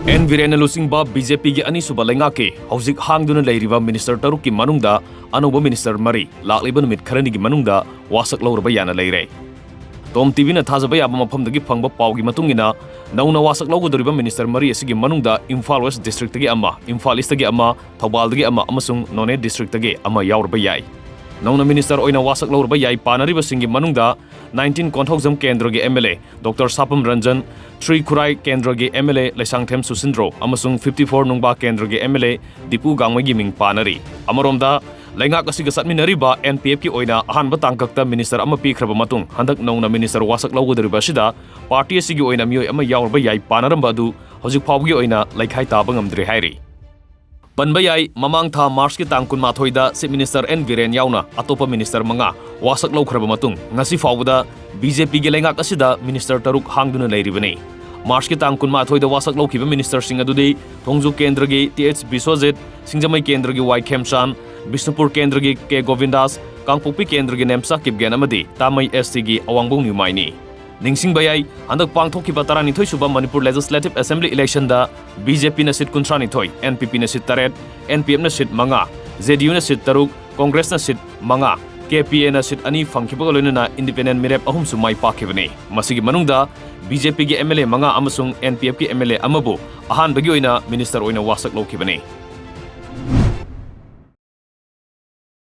N Virena Lusingba BJP gi Anisuba Leingakki hauzik hangduna leiriba Minister Taruk ki manungda Anouba Minister Mari lakliba numit kharani gi manungda wasak lauraba yana leire. TOMTV na thajaba yaba mafamdagi phangba pawgi matungina nauna wasak laugodoriba Minister Mari asigi manungda Imphal West District tagi ama, Imphal East tagi ama, Thoubal tagi ama amasung None District tagi ama yaurba yai. Nauna Minister oina wasak laurba yai panariba singi manungda 19 Konthokjam Kendra gi MLA Dr. Sapam Ranjan, 3 Khurai Kendra gi MLA Laisangthem Susindro amasung 54 Nungba Kendra gi MLA Dipu Gangmai gi ming panari. Amaromda Leingak asiga satminariba NPF ki oina ahanba tangkakta minister ama pikhraba matung handak nauna minister wasak laugodoriba sida party asigi oina mioi ama yaurba yai panaramba adu hojik phawgi oina laikhai taba ngamdre hairi. Panba yai mamang tha March ki tang 12 da Chief Minister N Viren yauna atopa minister manga wasak laukraba matung ngasi fawda BJP gi Leingak asida minister taruk hangduna leiribani. March ki tang 12 da wasak laukiba minister sing adudi Thongju Kendra gi TH Biswajit, Singjamai Kendra gi Y Khemchan, Bisnupur Kendra gi K Govindas, Kangpokpi Kendra gi Nemsa Kipgen amadi Tamai ST gi Awangbong Nyumaini. Ningsing bayai handak pangthokiba 12 suba Manipur Legislative Assembly election da BJP na sit 12, NPP na sit 3, NPM na sit 9, ZDU na sit 3, Congress na sit 9, KPA na sit ani fangkiba loina independent mirep ahum sumai pakibani. Masigi manungda BJP gi MLA 9 amasung NPF ki MLA amabu ahan bagi oina minister oina wasak lokibani.